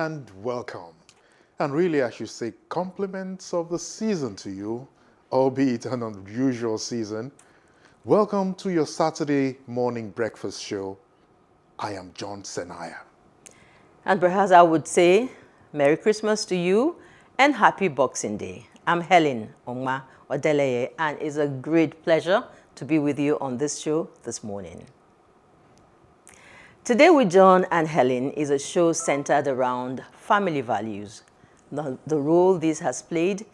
and welcome. And really, I should say compliments of the season to you, albeit an unusual season. Welcome to your Saturday morning breakfast show. I am John Senaya. And perhaps I would say Merry Christmas to you and Happy Boxing Day. I'm Helen Ongma Odeleye, and it's a great pleasure to be with you on this show this morning. Today with John and Helen is a show centered around family values, the role this has played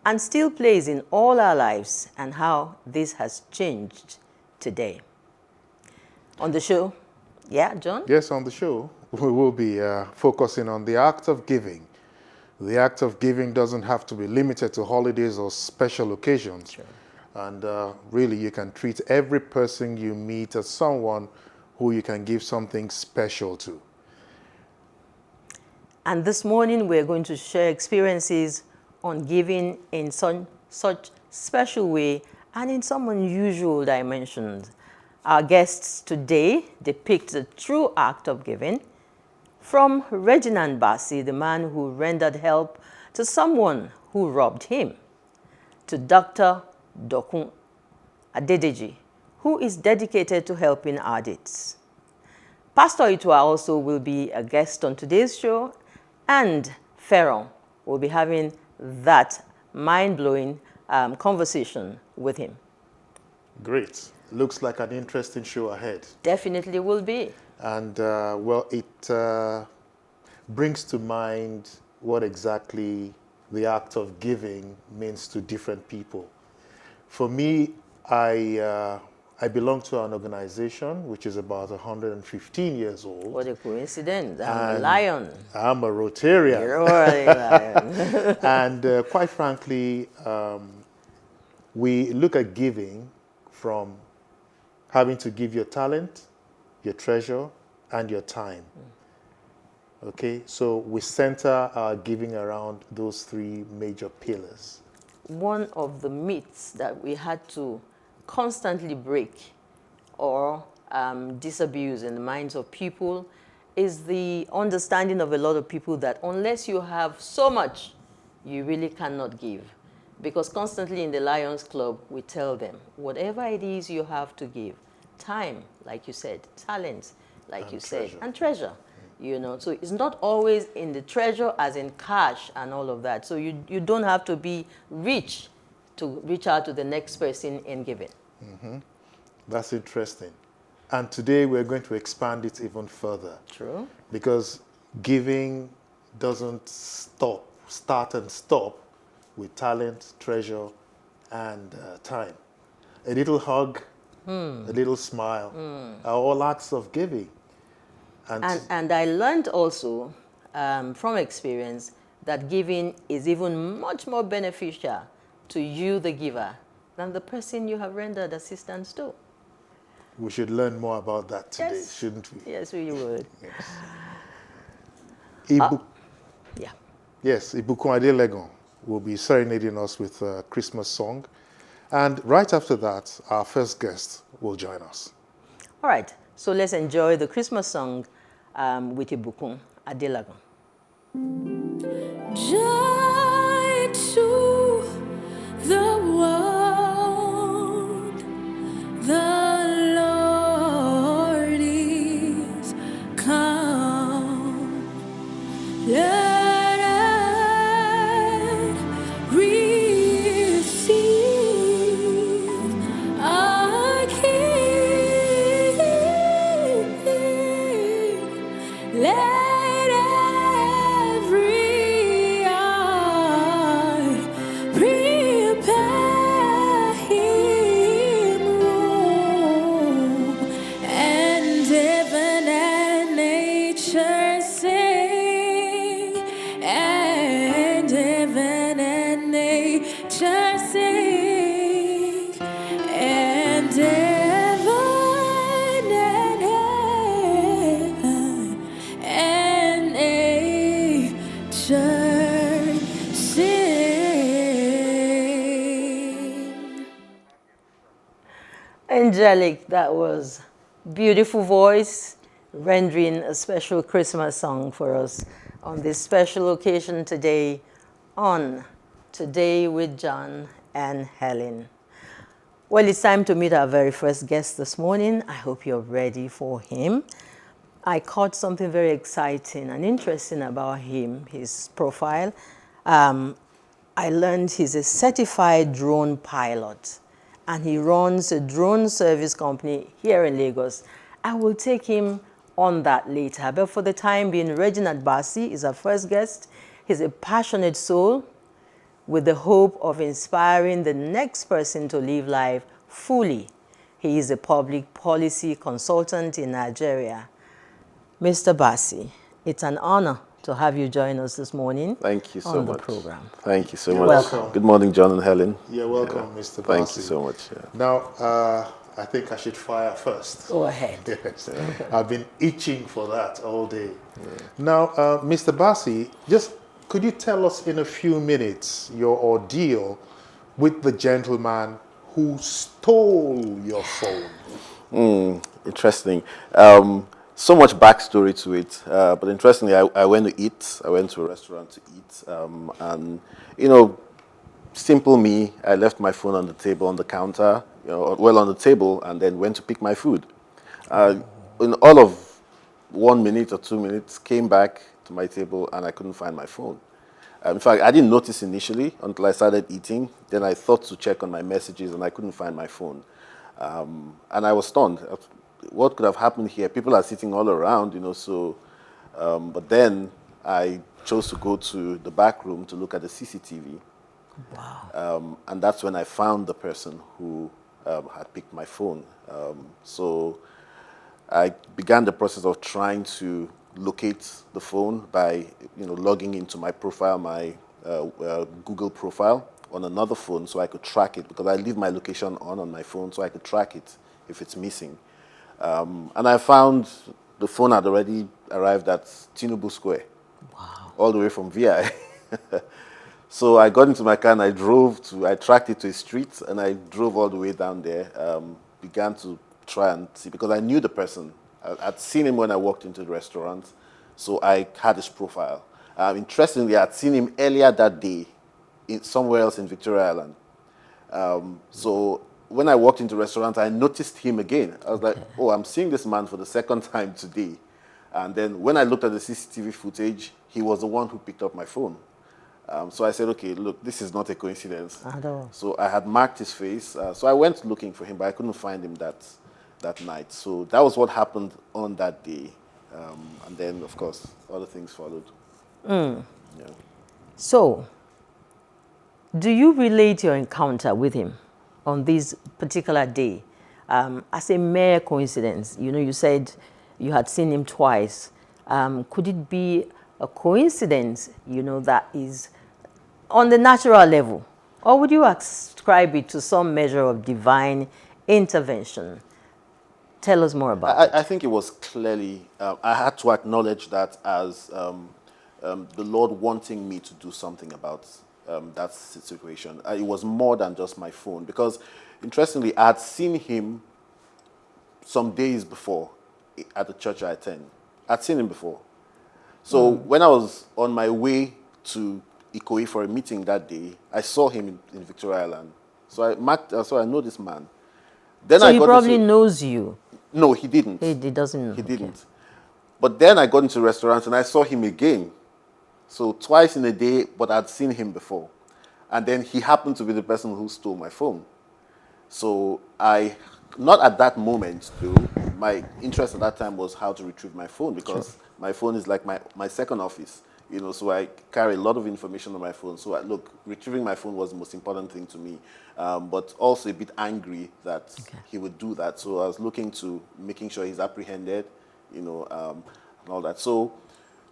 and still plays in all our lives, and how this has changed today. On the show, yeah, John? Yes, on the show, we will be focusing on the act of giving. The act of giving doesn't have to be limited to holidays or special occasions. Sure. And really, you can treat every person you meet as someone who you can give something special to. And this morning, we're going to share experiences on giving in such special way and in some unusual dimensions. Our guests today depict the true act of giving, from Reginald Bassi, the man who rendered help to someone who robbed him, to Dr. Dokun Adedeji, who is dedicated to helping addicts. Pastor Itua also will be a guest on today's show, and Ferron will be having that mind-blowing conversation with him. Great. Looks like an interesting show ahead. Definitely will be. And well, it brings to mind what exactly the act of giving means to different people. For me, I belong to an organization which is about 115 years old. What a coincidence. I'm a lion. I'm a Rotarian. You're a lion. And quite frankly, we look at giving from having to give your talent, your treasure, and your time. Okay, so we center our giving around those three major pillars. One of the myths that we had to constantly break or disabuse in the minds of people is the understanding of a lot of people that unless you have so much, you really cannot give. Because constantly in the Lions Club, we tell them, whatever it is you have to give, time, like you said, talent, like you said, and treasure. You know, so it's not always in the treasure as in cash and all of that. So you don't have to be rich to reach out to the next person in giving. Mm-hmm. That's interesting. And today we're going to expand it even further. True. Because giving doesn't start and stop with talent, treasure, and time. A little hug, a little smile are all acts of giving. And I learned also from experience that giving is even much more beneficial to you, the giver, than the person you have rendered assistance to. We should learn more about that today, Yes. shouldn't we? Yes, we would. Yes. Yeah. Yes, Ibukun Adelegon will be serenading us with a Christmas song. And right after that, our first guest will join us. All right, so let's enjoy the Christmas song with Ibukun Adelagon. Joy to the world, the Lord is come. Let us receive our King. Let every eye prepare him room, and heaven and nature sing, and heaven and nature sing, and heaven and nature sing. Angelic, that was beautiful voice, rendering a special Christmas song for us on this special occasion today on Today with John and Helen. Well, it's time to meet our very first guest this morning. I hope you're ready for him. I caught something very exciting and interesting about him, his profile. I learned he's a certified drone pilot and he runs a drone service company here in Lagos. I will take him on that later. But for the time being, Reginald Bassi is our first guest. He's a passionate soul with the hope of inspiring the next person to live life fully. He is a public policy consultant in Nigeria. Mr. Bassi, it's an honor to have you join us this morning. Thank you so on much. The program. Thank you so You're much. welcome. Good morning, John and Helen. You're welcome, Mr. Bassi. Thank you so much. Yeah. Now, I think I should fire first. Go ahead. Yes. I've been itching for that all day. Now, Mr. Bassi, just could you tell us in a few minutes your ordeal with the gentleman who stole your phone? Interesting. So much backstory to it, but interestingly, I went to eat. I went to a restaurant to eat, and simple me. I left my phone on the table on the counter, on the table, and then went to pick my food. In all of 1 minute or 2 minutes, came back to my table and I couldn't find my phone. In fact, I didn't notice initially until I started eating. Then I thought to check on my messages and I couldn't find my phone. And I was stunned. What could have happened here? People are sitting all around, but then I chose to go to the back room to look at the CCTV. Wow. And that's when I found the person who had picked my phone. So I began the process of trying to locate the phone by logging into my profile, my Google profile on another phone so I could track it, because I leave my location on my phone so I could track it if it's missing. And I found the phone had already arrived at Tinubu Square. Wow. All the way from VI. So I got into my car and I tracked it to a street and I drove all the way down there, began to try and see, because I knew the person. I'd seen him when I walked into the restaurant, so I had his profile. Interestingly, I'd seen him earlier that day somewhere else in Victoria Island. So when I walked into the restaurant, I noticed him again. I was like, oh, I'm seeing this man for the second time today. And then when I looked at the CCTV footage, he was the one who picked up my phone. So I said, okay, look, this is not a coincidence. At all. So I had marked his face. So I went looking for him, but I couldn't find him that night. So that was what happened on that day. And then, of course, other things followed. Yeah. So, do you relate your encounter with him on this particular day as a mere coincidence? You said you had seen him twice. Could it be a coincidence, that is on the natural level? Or would you ascribe it to some measure of divine intervention? Tell us more about it. I think it was clearly, I had to acknowledge that as the Lord wanting me to do something about that situation. It was more than just my phone, because interestingly, I had seen him some days before at the church I attend. I'd seen him before. So when I was on my way to Ikoyi for a meeting that day, I saw him in Victoria Island. So I know this man. Then So he probably knows you. No, he didn't. He doesn't know. He Okay. didn't. But then I got into the restaurant and I saw him again. So twice in a day, but I'd seen him before. And then he happened to be the person who stole my phone. So not at that moment though, my interest at that time was how to retrieve my phone, because my phone is like my second office. So I carry a lot of information on my phone. So retrieving my phone was the most important thing to me, but also a bit angry that he would do that. So I was looking to making sure he's apprehended, and all that. So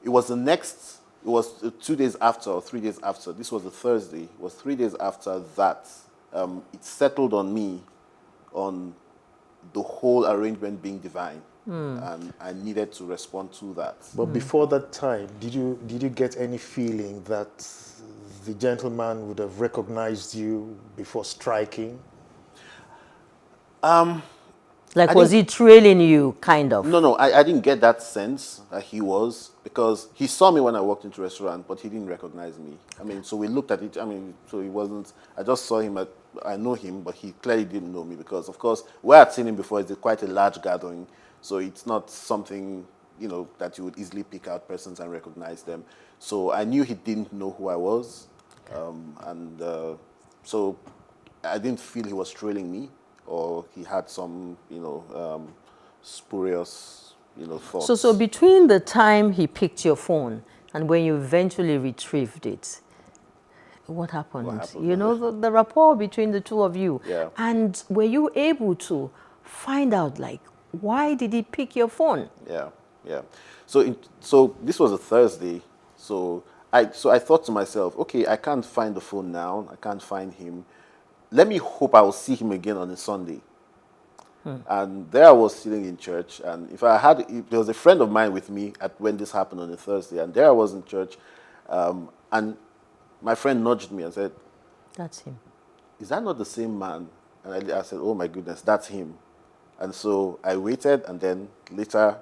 it was 2 days after or 3 days after. This was a Thursday. It was 3 days after that. It settled on me on the whole arrangement being divine. And I needed to respond to that. But before that time, did you get any feeling that the gentleman would have recognized you before striking? Like, I was he didn't- trailing you, kind of? No, I didn't get that sense that he was, because he saw me when I walked into the restaurant, but he didn't recognize me. I mean, so we looked at it. I mean, so he wasn't. I just saw him. I know him, but he clearly didn't know me because, of course, where I'd seen him before is quite a large gathering, so it's not something that you would easily pick out persons and recognize them. So I knew he didn't know who I was, and so I didn't feel he was trailing me or he had some, spurious, thoughts. So between the time he picked your phone and when you eventually retrieved it, what happened? What happened? You know, the rapport between the two of you. Yeah. And were you able to find out, like, why did he pick your phone? Yeah. So this was a Thursday. So I thought to myself, okay, I can't find the phone now. I can't find him. Let me hope I will see him again on a Sunday. And there I was sitting in church, and if there was a friend of mine with me when this happened on a Thursday, and there I was in church, and my friend nudged me and said, That's him. "Is that not the same man?" And I said, "Oh my goodness, that's him." And so I waited, and then later,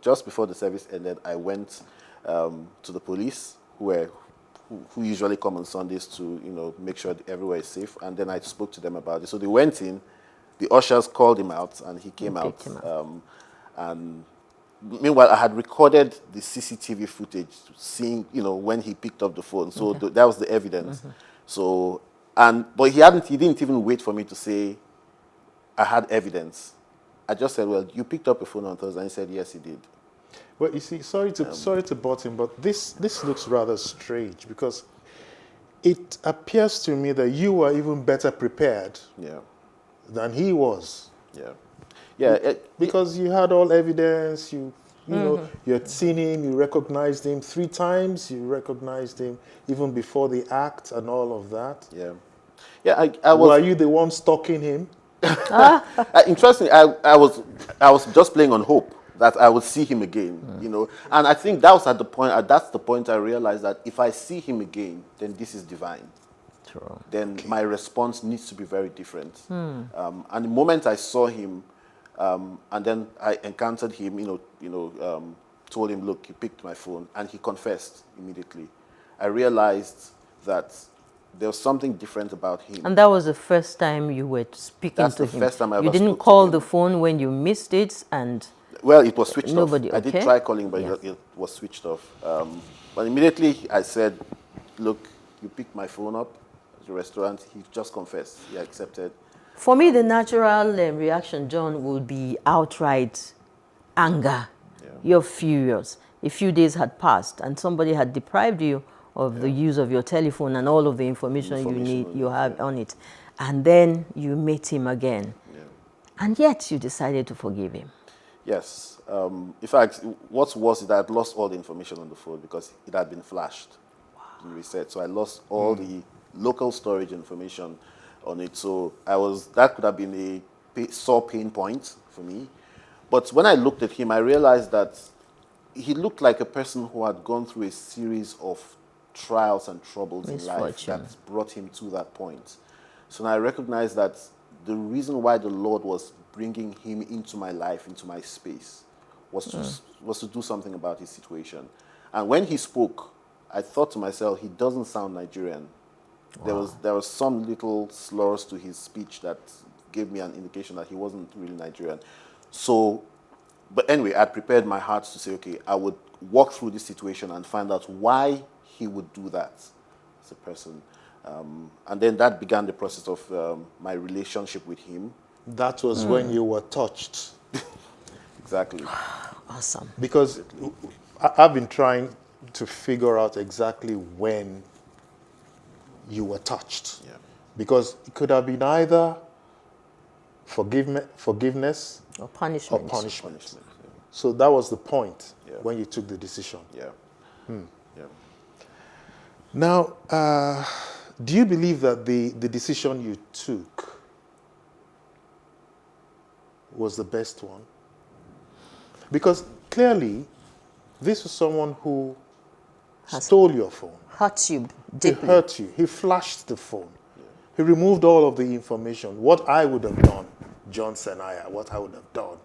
just before the service ended, I went to the police, who usually come on Sundays to make sure that everywhere is safe. And then I spoke to them about it. So they went in, the ushers called him out, and he came out. And meanwhile, I had recorded the CCTV footage, seeing when he picked up the phone. So that was the evidence. So but he didn't even wait for me to say I had evidence. I just said, "Well, you picked up a phone on Thursday," and he said, "Yes, he did." Well, you see, sorry to butt in, but this looks rather strange because it appears to me that you were even better prepared than he was. Because you had all evidence. You know, you had seen him. You recognized him 3 times. You recognized him even before the act and all of that. I was. Were you the one stalking him? Interestingly, I was just playing on hope that I would see him again, and I think that was at the point. That's the point I realized that if I see him again, then this is divine. True. Then my response needs to be very different. And the moment I saw him, and then I encountered him, told him, "Look, he picked my phone," and he confessed immediately. I realized that there was something different about him. And that was the first time you were speaking That's to the him. first time I You ever didn't spoke to call him. the phone when you missed it, and Well, it was switched Nobody, off. I did okay. try calling, but it was switched off. But immediately I said, "Look, you picked my phone up at the restaurant." He just confessed. He accepted. for me, the natural reaction, John, would be outright anger. You're furious. A few days had passed, and somebody had deprived you of the use of your telephone and all of the information you have on it. And then you meet him again. And yet you decided to forgive him. Yes. In fact, what's worse is that I lost all the information on the phone because it had been flashed and reset. So I lost all the local storage information on it. So that could have been a sore pain point for me. But when I looked at him, I realized that he looked like a person who had gone through a series of trials and troubles in life that brought him to that point. So now I recognized that the reason why the Lord was bringing him into my life, into my space, was to do something about his situation. And when he spoke, I thought to myself, he doesn't sound Nigerian. There was some little slurs to his speech that gave me an indication that he wasn't really Nigerian. So, but anyway, I prepared my heart to say, okay, I would walk through this situation and find out why he would do that as a person. And then that began the process of my relationship with him. That was when you were touched. Exactly. Awesome. Because I've been trying to figure out exactly when you were touched. Because it could have been either forgiveness Or punishment. or punishment. So that was the point when you took the decision. Now, do you believe that the decision you took was the best one? Because clearly, this was someone who stole your phone. Hurt you He deeply. hurt you. He flashed the phone. He removed all of the information. What I would have done John Senaya, what I would have done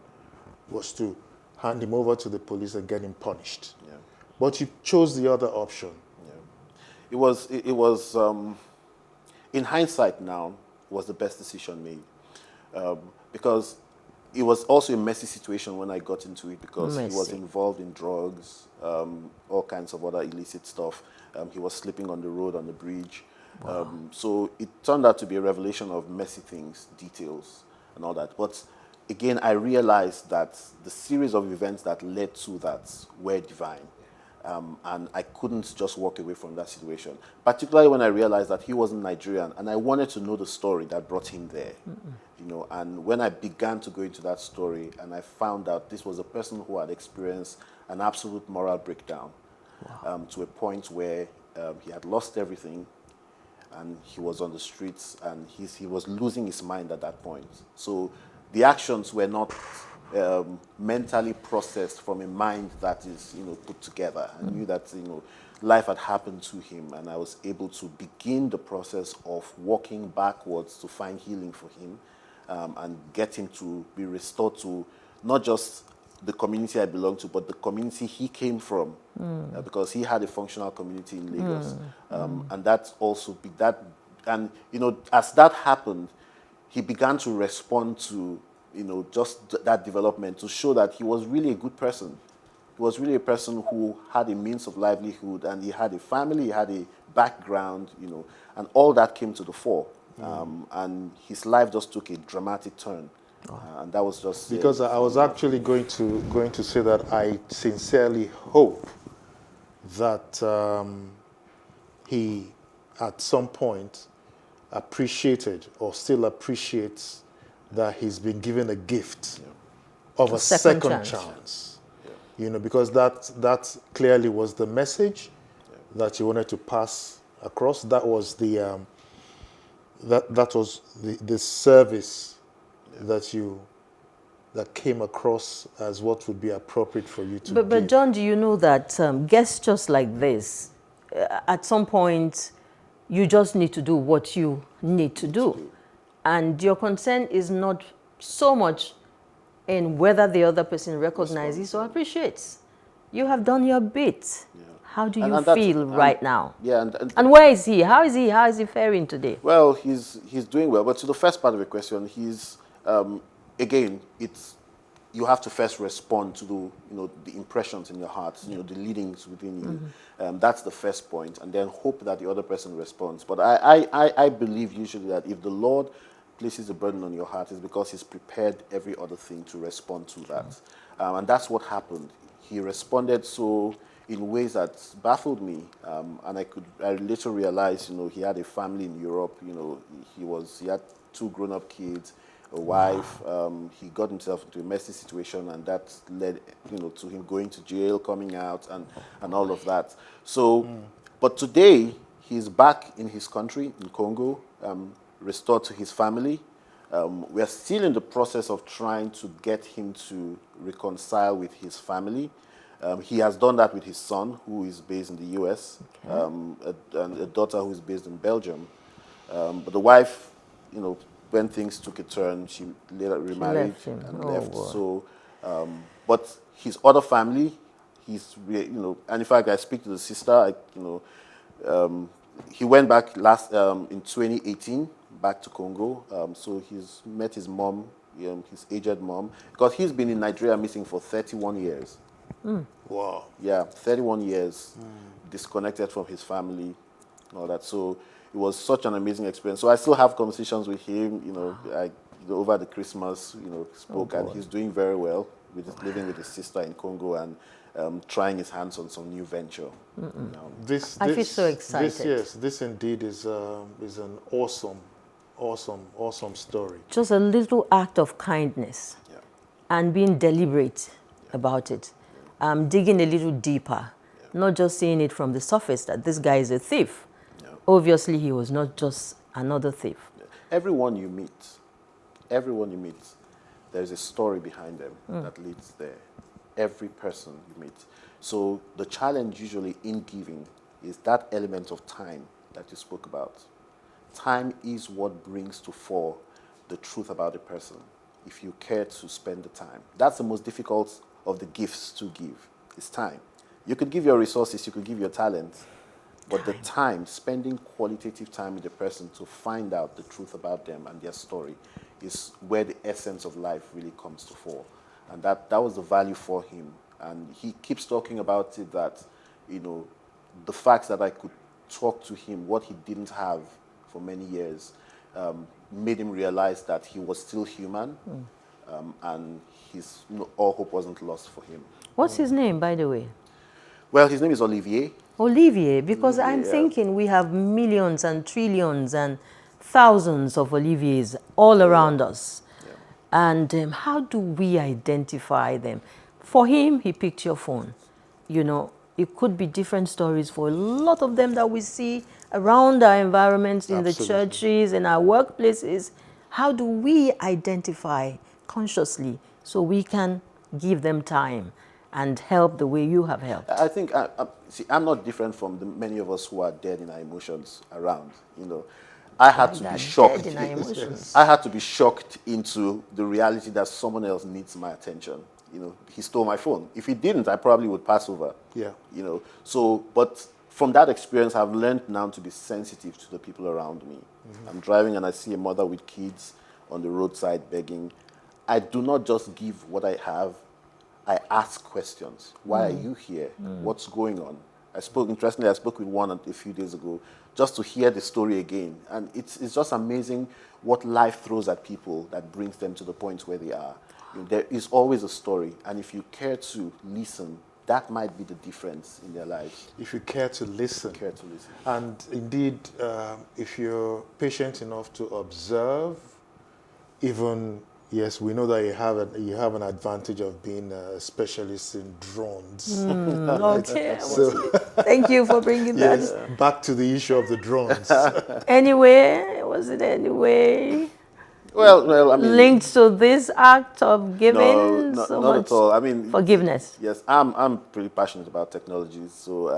was to hand him over to the police and get him punished. Yeah. But you chose the other option. Yeah. It was in hindsight now, was the best decision made. Because it was also a messy situation when I got into it, because he was Messy. involved in drugs, all kinds of other illicit stuff. He was sleeping on the road, on the bridge. So it turned out to be a revelation of messy things, details, and all that. But again, I realized that the series of events that led to that were divine. And I couldn't just walk away from that situation, particularly when I realized that he wasn't Nigerian, and I wanted to know the story that brought him there. You know, and when I began to go into that story, and I found out this was a person who had experienced an absolute moral breakdown, to a point where he had lost everything, and he was on the streets, and he was losing his mind at that point. So the actions were not mentally processed from a mind that is, put together. I knew that, life had happened to him, and I was able to begin the process of walking backwards to find healing for him, and get him to be restored to not just the community I belong to, but the community he came from, because he had a functional community in Lagos, and that's also that. And as that happened, he began to respond to just that development, to show that he was really a good person. He was really a person who had a means of livelihood, and he had a family, he had a background, and all that came to the fore. And his life just took a dramatic turn. And that was just... Because I was actually going to say that I sincerely hope that he, at some point, appreciated or still appreciates that he's been given a gift of a second chance. Because that clearly was the message that you wanted to pass across. That was the the service that came across as what would be appropriate for you to give. But John, do you know that gestures like this, at some point, you just need to do what you need to do. And your concern is not so much in whether the other person recognizes or appreciates. You have done your bit. How do you feel right now? Yeah, and where is he? How is he faring today? Well, he's doing well. But to the first part of the question, he's again, you have to first respond to the impressions in your heart, the leadings within you. That's the first point, and then hope that the other person responds. But I believe usually that if the Lord places a burden on your heart, it's because He's prepared every other thing to respond to that. And that's what happened. He responded so in ways that baffled me, and I later realized, he had a family in Europe. He had 2 grown-up kids, a wife. He got himself into a messy situation, and that led, to him going to jail, coming out, and all of that. So, but today he's back in his country, in Congo, restored to his family. We are still in the process of trying to get him to reconcile with his family. He has done that with his son, who is based in the US, and a daughter who is based in Belgium. But the wife, when things took a turn, she later remarried and left. Boy. So, but his other family, and in fact, I speak to the sister. He went back in 2018 back to Congo. So he's met his mom, his aged mom, because he's been in Nigeria missing for 31 years. Wow. Yeah, 31 years, disconnected from his family, and all that. So it was such an amazing experience. So I still have conversations with him, over the Christmas, spoke, and he's doing very well, living with his sister in Congo, and trying his hands on some new venture. I feel so excited. This indeed is an awesome story. Just a little act of kindness, and being deliberate about it. Digging a little deeper, not just seeing it from the surface that this guy is a thief. Obviously, he was not just another thief. Everyone you meet, there's a story behind them that leads there. Every person you meet. So the challenge usually in giving is that element of time that you spoke about. Time is what brings to fore the truth about a person. if you care to spend the time. That's the most difficult of the gifts to give, is time. You could give your resources, you could give your talent, but the time, spending qualitative time with the person to find out the truth about them and their story is where the essence of life really comes to fore. And that was the value for him. And he keeps talking about it that, the fact that I could talk to him, what he didn't have for many years, made him realize that he was still human, and all hope wasn't lost for him. What's his name, by the way? Well, his name is Olivier. Olivier, because Olivier, I'm yeah. thinking we have millions and trillions and thousands of Oliviers all around us. Yeah. And how do we identify them? For him, he picked your phone. It could be different stories for a lot of them that we see around our environments, in Absolutely. the churches, in our workplaces. How do we identify consciously so we can give them time and help the way you have helped? I think, I'm not different from the many of us who are dead in our emotions around. I had to be shocked. Dead in our emotions. I had to be shocked into the reality that someone else needs my attention. He stole my phone. If he didn't, I probably would pass over. Yeah. But from that experience, I've learned now to be sensitive to the people around me. Mm-hmm. I'm driving and I see a mother with kids on the roadside begging. I do not just give what I have. I ask questions. Why are you here? What's going on? Interestingly, I spoke with one a few days ago just to hear the story again. And it's just amazing what life throws at people that brings them to the point where they are. There is always a story. And if you care to listen, that might be the difference in their lives. If you care to listen. Care to listen. And indeed, if you're patient enough to observe, even, yes, we know that you have an advantage of being a specialist in drones. Okay. So, Thank you for bringing yes, that. back to the issue of the drones. Anyway, was it anyway Well, I mean, linked to this act of giving? no, so not much at all. I mean, forgiveness. Yes, I'm pretty passionate about technology, so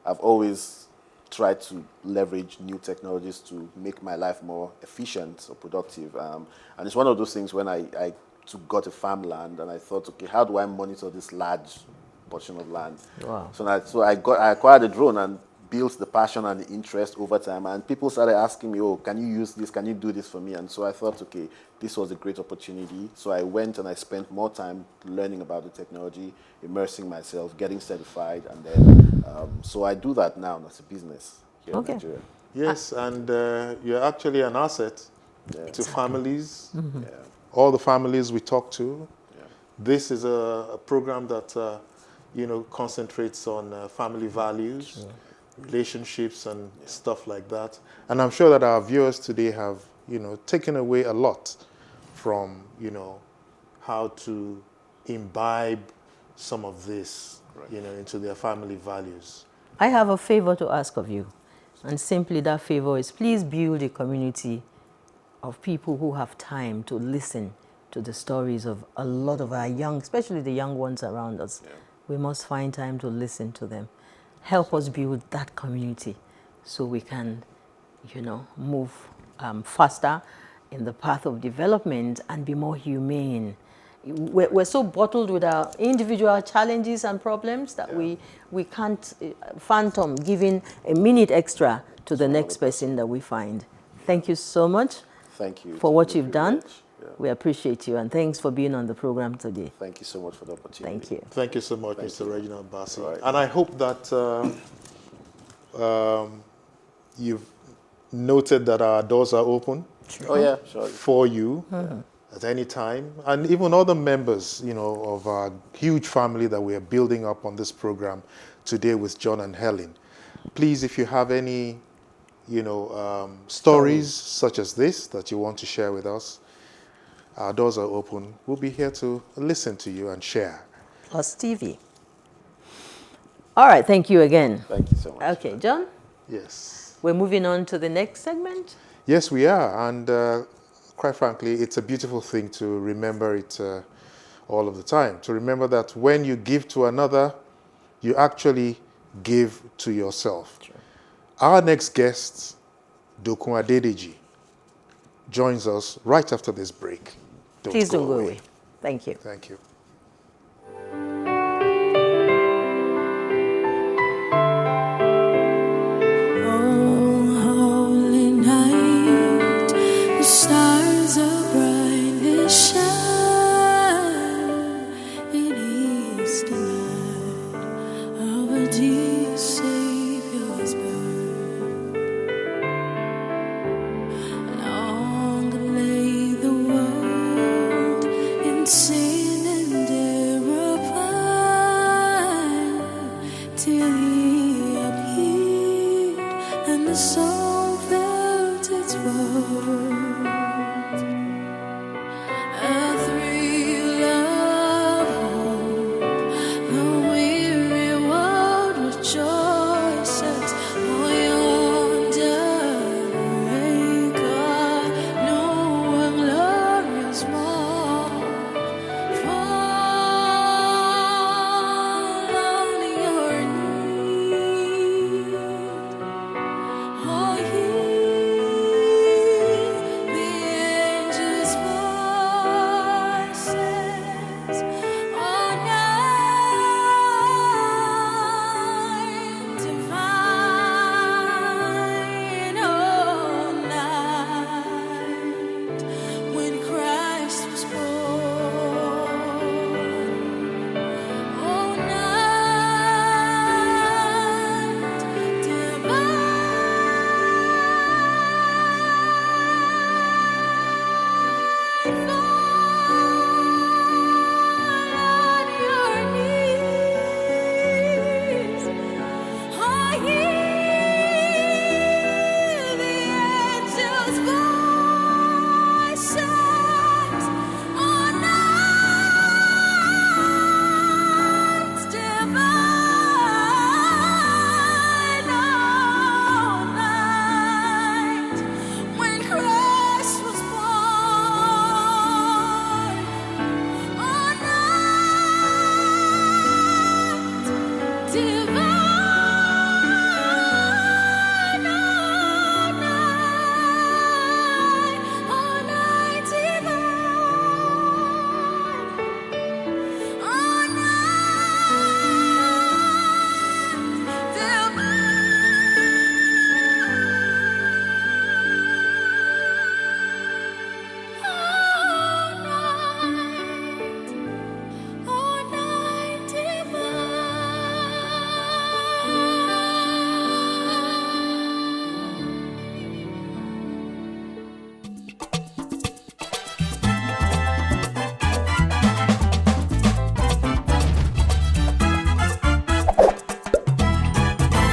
I've always tried to leverage new technologies to make my life more efficient or productive. And it's one of those things when I got a farmland and I thought, okay, how do I monitor this large portion of land? Wow. So I acquired a drone and built the passion and the interest over time. And people started asking me, oh, can you use this? Can you do this for me? And so I thought, okay, this was a great opportunity. So I went and I spent more time learning about the technology, immersing myself, getting certified. And then, so I do that now as a business here in Nigeria. Yes, and you're actually an asset to families, Yeah. all the families we talk to. Yeah. This is a program that, concentrates on family values, relationships and stuff like that. And I'm sure that our viewers today have, taken away a lot from, how to imbibe some of this, into their family values. I have a favor to ask of you. And simply that favor is please build a community of people who have time to listen to the stories of a lot of our young, especially the young ones around us. Yeah. We must find time to listen to them. Help us build that community so we can, move faster in the path of development and be more humane. We're so bottled with our individual challenges and problems that we can't phantom giving a minute extra to the next person that we find. Thank you so much. Thank you For what you've done. Yeah. We appreciate you, and thanks for being on the program today. Thank you so much for the opportunity. Thank you. Thank you so much, Mr. Reginald Bassi. Right. And I hope that you've noted that our doors are open Oh yeah, sure. for you at any time. And even other members, of our huge family that we are building up on this program today with John and Helen. Please, if you have any, stories such as this that you want to share with us, our doors are open. We'll be here to listen to you and share. Plus TV. All right, thank you again. Thank you so much. Okay, John, Yes. we're moving on to the next segment. Yes, we are. And quite frankly, it's a beautiful thing to remember it all of the time. To remember that when you give to another, you actually give to yourself. True. Our next guest, Dokun Adedeji, joins us right after this break. Please don't go away. Thank you. Thank you.